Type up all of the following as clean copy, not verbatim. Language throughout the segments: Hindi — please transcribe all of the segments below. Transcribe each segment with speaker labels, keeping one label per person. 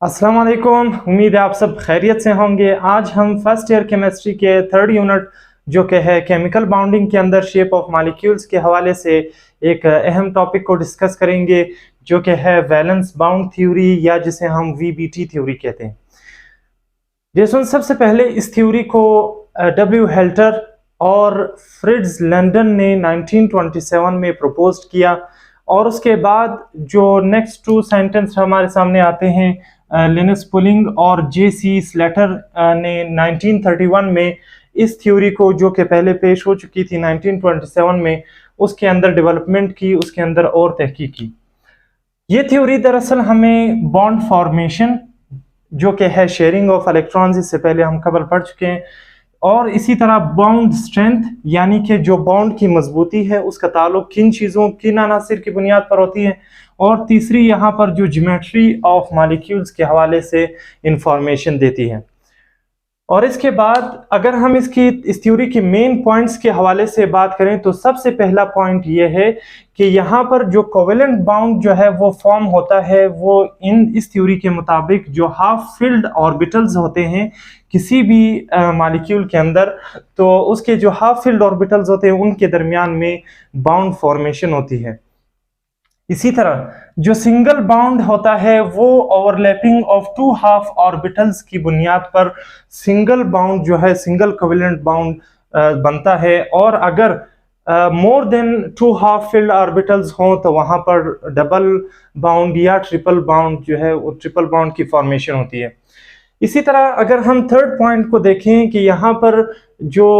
Speaker 1: अस्सलाम वालेकुम। उम्मीद है आप सब खैरियत से होंगे। आज हम फर्स्ट ईयर केमिस्ट्री के थर्ड यूनिट जो कि है केमिकल बाउंडिंग के अंदर शेप ऑफ मॉलिक्यूल्स के हवाले से एक अहम टॉपिक को डिस्कस करेंगे जो कि है वैलेंस बाउंड थ्योरी या जिसे हम वीबीटी थ्योरी कहते हैं। जैसे सबसे पहले इस थ्योरी को डब्ल्यू हेल्टर और फ्रिट्ज लैंडन ने 1927 में प्रपोज किया और उसके बाद जो नेक्स्ट टू सेंटेंस हमारे सामने आते हैं लिनस पुलिंग और जेसी स्लेटर ने 1931 में इस थ्योरी को जो कि पहले पेश हो चुकी थी 1927 में उसके अंदर डेवलपमेंट की, उसके अंदर और तहकीक की। ये थ्योरी दरअसल हमें बॉन्ड फॉर्मेशन जो कि है शेयरिंग ऑफ इलेक्ट्रॉन्स, इससे पहले हम कबल पढ़ चुके हैं, और इसी तरह बॉन्ड स्ट्रेंथ यानी कि जो बॉन्ड की मजबूती है उसका ताल्लुक किन चीज़ों किन अनासिर की बुनियाद पर होती है, और तीसरी यहाँ पर जो ज्योमेट्री ऑफ मॉलिक्यूल्स के हवाले से इंफॉर्मेशन देती है। और इसके बाद अगर हम इस थ्योरी के मेन पॉइंट्स के हवाले से बात करें तो सबसे पहला पॉइंट ये है कि यहाँ पर जो कोवेलेंट बाउंड जो है वो फॉर्म होता है वो इस थ्योरी के मुताबिक जो हाफ फिल्ड ऑर्बिटल्स होते हैं किसी भी मॉलिक्यूल के अंदर, तो उसके जो हाफ फिल्ड ऑर्बिटल्स होते हैं उनके दरमियान में बाउंड फॉर्मेशन होती है। इसी तरह जो सिंगल बाउंड होता है वो overlapping of two half orbitals की बुनियाद पर सिंगल बाउंड जो है सिंगल कोवेलेंट बाउंड बनता है, और अगर more than two half filled orbitals हों तो वहां पर डबल बाउंड या ट्रिपल बाउंड जो है वो ट्रिपल बाउंड की फॉर्मेशन होती है। इसी तरह अगर हम थर्ड पॉइंट को देखें कि यहाँ पर जो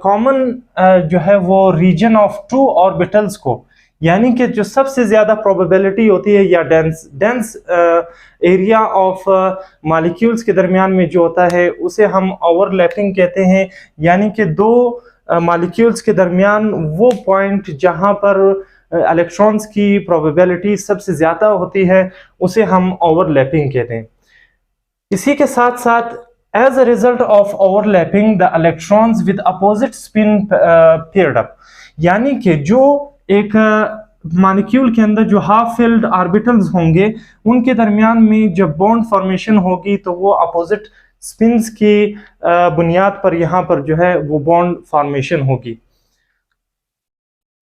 Speaker 1: कॉमन जो है वो रीजन ऑफ टू ऑर्बिटल्स को, यानी कि जो सबसे ज्यादा प्रोबेबिलिटी होती है या डेंस एरिया ऑफ मॉलिक्यूल्स के दरमियान में जो होता है उसे हम ओवरलैपिंग कहते हैं, यानी कि दो मॉलिक्यूल्स के दरमियान वो पॉइंट जहां पर इलेक्ट्रॉन्स की प्रोबेबिलिटी सबसे ज्यादा होती है उसे हम ओवरलैपिंग कहते हैं। इसी के साथ साथ as a result of overlapping the electrons with opposite spin paired up, यानी कि जो एक मॉलिक्यूल के अंदर जो हाफ फिल्ड ऑर्बिटल्स होंगे उनके दरमियान में जब बॉन्ड फॉर्मेशन होगी तो वो अपोजिट स्पिन्स की बुनियाद पर यहाँ पर जो है वो बॉन्ड फॉर्मेशन होगी।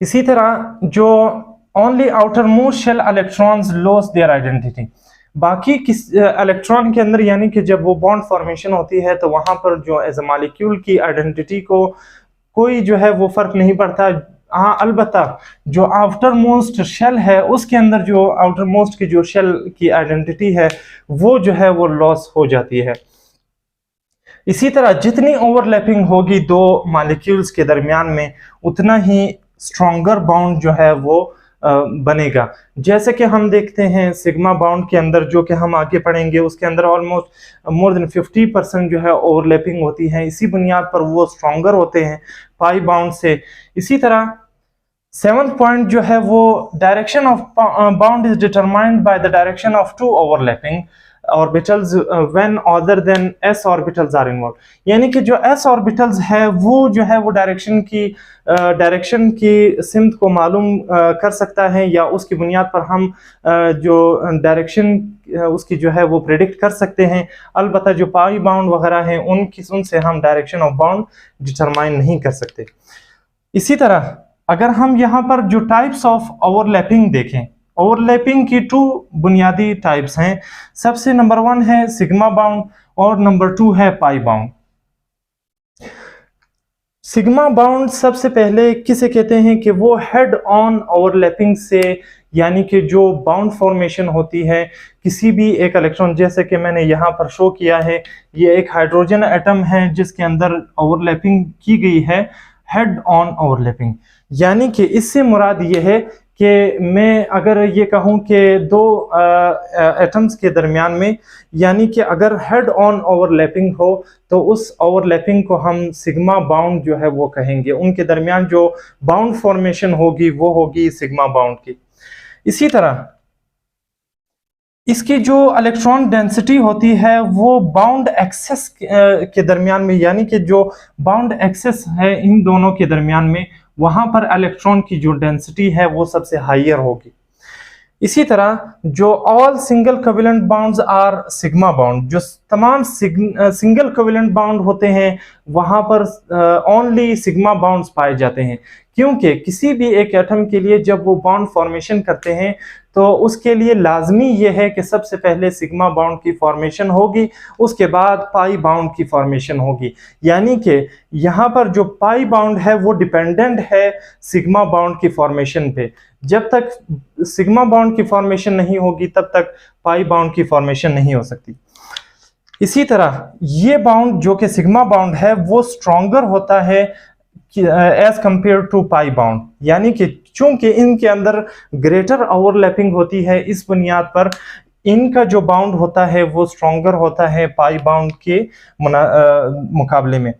Speaker 1: इसी तरह जो only outermost shell electrons lose their identity, बाकी किस इलेक्ट्रॉन के अंदर यानी कि जब वो बॉन्ड फॉर्मेशन होती है तो वहां पर जो एज ए मॉलिक्यूल की आइडेंटिटी को कोई जो है वो फर्क नहीं पड़ता। हाँ, अलबत्ता जो आउटर मोस्ट शेल है उसके अंदर जो आउटर मोस्ट की जो शेल की आइडेंटिटी है वो जो है वो लॉस हो जाती है। इसी तरह जितनी ओवरलैपिंग होगी दो मॉलिक्यूल्स के दरमियान में उतना ही स्ट्रॉन्गर बाउंड जो है वो बनेगा। जैसे कि हम देखते हैं सिग्मा बाउंड के अंदर जो कि हम आगे पढ़ेंगे उसके अंदर ऑलमोस्ट मोर देन 50% जो है ओवरलैपिंग होती है, इसी बुनियाद पर वो स्ट्रॉन्गर होते हैं पाई बाउंड से। इसी तरह 7th पॉइंट जो है वो direction of bond is determined by the direction of two overlapping orbitals when other than s orbitals are involve, यानी कि जो s ऑर्बिटल्स है वो जो है वो डायरेक्शन की सिमत को मालूम कर सकता है या उसकी बुनियाद पर हम जो डायरेक्शन उसकी जो है वो प्रेडिक्ट कर सकते हैं। अलबत्ता जो पाई बाउंड वगैरह हैं उनसे हम डायरेक्शन ऑफ बाउंड डिटरमाइन नहीं कर सकते। इसी तरह अगर हम यहाँ पर जो टाइप्स ऑफ ओवरलैपिंग देखें, ओवरलैपिंग की 2 बुनियादी टाइप्स हैं। सबसे नंबर 1 है सिग्मा बाउंड और नंबर 2 है पाई बाउंड। सिग्मा बाउंड सबसे पहले किसे कहते हैं कि वो हेड ऑन ओवरलैपिंग से, यानी कि जो बाउंड फॉर्मेशन होती है किसी भी एक इलेक्ट्रॉन, जैसे कि मैंने यहाँ पर शो किया है, ये एक हाइड्रोजन एटम है जिसके अंदर ओवरलैपिंग की गई है, हेड ऑन ओवरलैपिंग, यानी कि इससे मुराद ये है कि मैं अगर ये कहूँ कि दो एटम्स के दरमियान में, यानी कि अगर हेड ऑन ओवरलैपिंग हो तो उस ओवरलैपिंग को हम सिग्मा बाउंड जो है वो कहेंगे, उनके दरमियान जो बाउंड फॉर्मेशन होगी वो होगी सिग्मा बाउंड की। इसी तरह इसकी जो इलेक्ट्रॉन डेंसिटी होती है वो बाउंड एक्सेस के दरमियान में, यानी कि जो बाउंड एक्सेस है इन दोनों के दरमियान में, वहां पर इलेक्ट्रॉन की जो डेंसिटी है वो सबसे हायर होगी। इसी तरह जो all single covalent bonds are sigma bond, जो तमाम सिंगल कोवेलेंट बॉन्ड होते हैं वहां पर ओनली सिग्मा बॉन्ड्स पाए जाते हैं, क्योंकि किसी भी एक एटम के लिए जब वो बॉन्ड फॉर्मेशन करते हैं तो उसके लिए लाजमी ये है कि सबसे पहले सिग्मा बॉन्ड की फॉर्मेशन होगी, उसके बाद पाई बॉन्ड की फॉर्मेशन होगी। यानी कि यहाँ पर जो पाई बॉन्ड है वो डिपेंडेंट है सिग्मा बॉन्ड की फॉर्मेशन पे। जब तक सिग्मा बॉन्ड की फॉर्मेशन नहीं होगी तब तक पाई बॉन्ड की फॉर्मेशन नहीं हो सकती। इसी तरह ये बॉन्ड जो कि सिग्मा बॉन्ड है वो स्ट्रॉन्गर होता है as compare to pi bond, यानी कि चूंकि इनके अंदर ग्रेटर ओवरलैपिंग होती है, इस बुनियाद पर इनका जो बाउंड होता है वो स्ट्रॉन्गर होता है पाई बाउंड के मुकाबले में।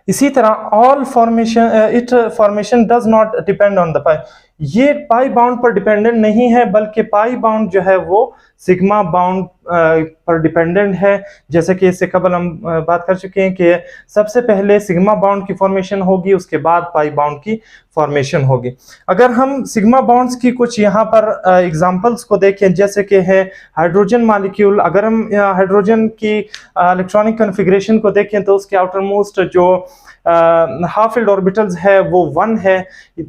Speaker 1: इसी तरह all formation does not depend on the pi, ये पाई बाउंड पर डिपेंडेंट नहीं है बल्कि पाई बाउंड जो है वो सिग्मा बाउंड पर डिपेंडेंट है। जैसे कि इससे कबल हम बात कर चुके हैं कि सबसे पहले सिग्मा बाउंड की फॉर्मेशन होगी, उसके बाद पाई बाउंड की फॉर्मेशन होगी। अगर हम सिग्मा बाउंड्स की कुछ यहाँ पर एग्जांपल्स को देखें, जैसे कि है हाइड्रोजन मॉलिक्यूल, अगर हम हाइड्रोजन की इलेक्ट्रॉनिक कॉन्फ़िगरेशन को देखें तो उसके आउटर मोस्ट जो हाफ फील्ड ऑर्बिटल्स है वो 1 है,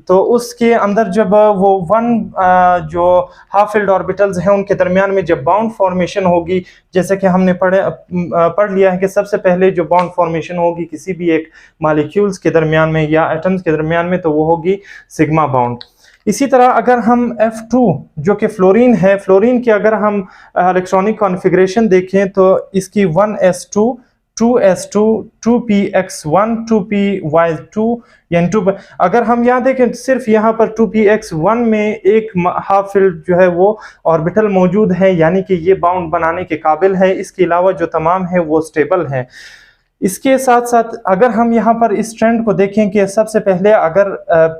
Speaker 1: तो उसके अंदर जब वो 1 जो हाफ फील्ड ऑर्बिटल्स हैं उनके दरमियान में जब बाउंड फॉर्मेशन होगी, जैसे कि हमने पढ़ लिया है कि सबसे पहले जो बाउंड फॉर्मेशन होगी किसी भी एक मॉलिक्यूल्स के दरमियान में या एटम्स के दरमियान में, तो वो होगी सिग्मा बाउंड। इसी तरह अगर हम F2 जो कि फ्लोरीन है, फ्लोरीन की अगर हम इलेक्ट्रॉनिक कॉन्फ़िगरेशन देखें तो इसकी 1s2 2s2 2px1 2py2 यानी 2, अगर हम यहाँ देखें सिर्फ यहाँ पर 2px1 में एक हाफ फील्ड जो है वो ऑर्बिटल मौजूद है, यानी कि ये बाउंड बनाने के काबिल है। इसके अलावा जो तमाम है वो स्टेबल है। इसके साथ साथ अगर हम यहाँ पर इस ट्रेंड को देखें कि सबसे पहले अगर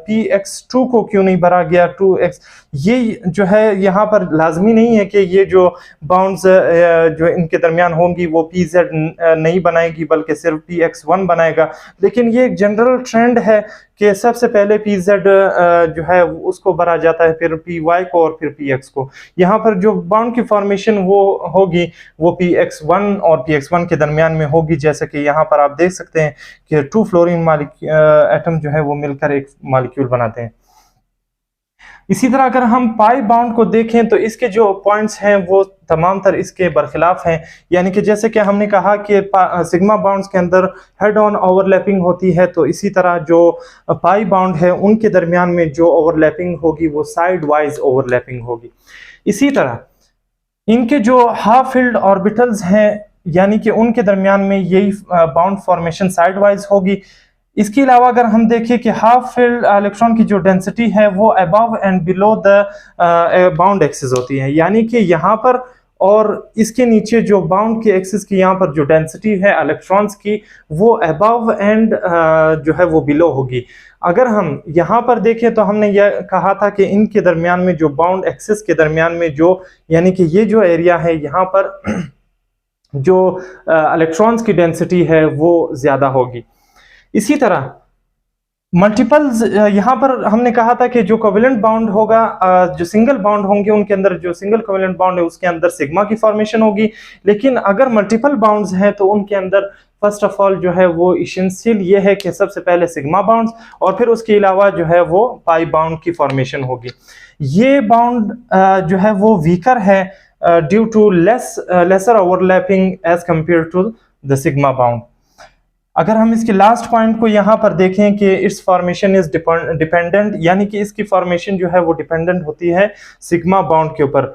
Speaker 1: px2 को क्यों नहीं भरा गया 2x, ये जो है यहाँ पर लाजमी नहीं है कि ये जो बाउंड्स जो इनके दरमियान होंगी वो pz नहीं बनाएगी बल्कि सिर्फ px1 बनाएगा, लेकिन ये एक जनरल ट्रेंड है कि सबसे पहले pz जो है उसको भरा जाता है, फिर py को और फिर px को। यहाँ पर जो बाउंड की फॉर्मेशन वो होगी वो px1 और px1 के दरमियान में होगी, जैसे कि यहाँ पर आप देख सकते हैं कि 2 फ्लोरीन एटम जो है वो मिलकर एक मॉलिक्यूल बनाते हैं। इसी तरह अगर हम पाई बाउंड को देखें तो इसके जो पॉइंट्स हैं वो तमाम तर इसके बरखिलाफ हैं, यानी कि जैसे कि हमने कहा कि सिग्मा बाउंड्स के अंदर हेड ऑन ओवरलैपिंग होती है, तो इसी तरह जो पाई बाउंड है उनके दरमियान में जो ओवरलैपिंग होगी वो साइड वाइज ओवरलैपिंग होगी। इसी तरह इनके जो हाफ फील्ड ऑर्बिटल्स हैं यानी कि उनके दरमियान में यही बाउंड फॉर्मेशन साइड वाइज होगी। इसके अलावा अगर हम देखें कि हाफ फील्ड इलेक्ट्रॉन की जो डेंसिटी है वो above and below the bound axis होती है, यानी कि यहाँ पर और इसके नीचे जो बाउंड के एक्सिस की यहाँ पर जो डेंसिटी है इलेक्ट्रॉन्स की वो अबव एंड जो है वो बिलो होगी। अगर हम यहाँ पर देखें तो हमने यह कहा था कि इनके दरमियान में जो बाउंड एक्सिस के दरमियान में जो यानी कि ये जो एरिया है यहाँ पर जो इलेक्ट्रॉन्स की डेंसिटी है वो ज्यादा होगी। इसी तरह मल्टीपल्स, यहाँ पर हमने कहा था कि जो कोवेलेंट बाउंड होगा, जो सिंगल बाउंड होंगे उनके अंदर जो सिंगल कोवेलेंट बाउंड है उसके अंदर सिग्मा की फॉर्मेशन होगी, लेकिन अगर मल्टीपल बाउंड्स हैं तो उनके अंदर फर्स्ट ऑफ ऑल जो है वो इसेंशियल ये है कि सबसे पहले सिग्मा बाउंड्स और फिर उसके अलावा जो है वो पाई बाउंड की फॉर्मेशन होगी। ये बाउंड जो है वो वीकर है due to lesser overlapping as compare to the sigma bond. अगर हम इसके लास्ट पॉइंट को यहाँ पर देखें कि इट्स फॉर्मेशन इज डिपेंडेंट, यानी कि इसकी फॉर्मेशन जो है वो डिपेंडेंट होती है सिग्मा बाउंड के ऊपर।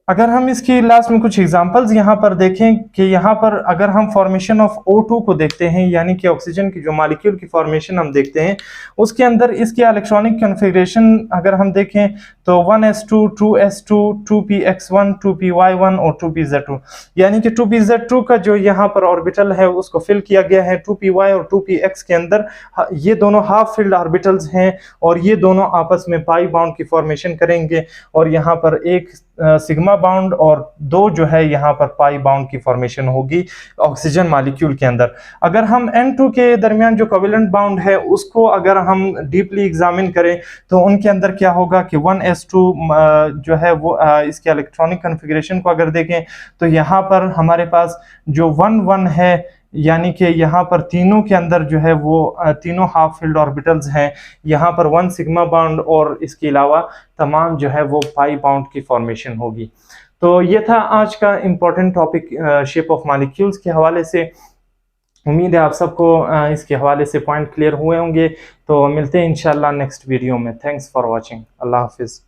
Speaker 1: अगर हम इसकी लास्ट में कुछ एग्जांपल्स यहाँ पर देखें कि यहाँ पर अगर हम फॉर्मेशन ऑफ O2 को देखते हैं, यानी कि ऑक्सीजन की जो मॉलिक्यूल की फॉर्मेशन हम देखते हैं उसके अंदर इसके इलेक्ट्रॉनिक कॉन्फ़िगरेशन अगर हम देखें तो 1s2 2s2 2px1 2py1 और 2pz2, यानी कि 2pz2 का जो यहाँ पर ऑर्बिटल है उसको फिल किया गया है 2py और 2px के अंदर। ये दोनों हाफ फील्ड ऑर्बिटल्स हैं और ये दोनों आपस में पाई बाउंड की फॉर्मेशन करेंगे और यहाँ पर एक सिग्मा बाउंड और 2 जो है यहाँ पर पाई बाउंड की फॉर्मेशन होगी ऑक्सीजन मॉलिक्यूल के अंदर। अगर हम N2 के दरमियान जो कोवेलेंट बाउंड है उसको अगर हम डीपली एग्जामिन करें तो उनके अंदर क्या होगा कि 1s2 जो है वो इसके इलेक्ट्रॉनिक कॉन्फ़िगरेशन को अगर देखें तो यहाँ पर हमारे पास जो 1 1 है, यानी कि यहाँ पर तीनों के अंदर जो है वो तीनों हाफ फील्ड ऑर्बिटल्स हैं। यहाँ पर 1 सिग्मा बाउंड और इसके अलावा तमाम जो है वो पाई बाउंड की फॉर्मेशन होगी। तो ये था आज का important topic shape of molecules के हवाले से। उम्मीद है आप सबको इसके हवाले से पॉइंट क्लियर हुए होंगे। तो मिलते हैं इंशाल्लाह नेक्स्ट वीडियो में। Thanks for watching. अल्लाह हाफिज़।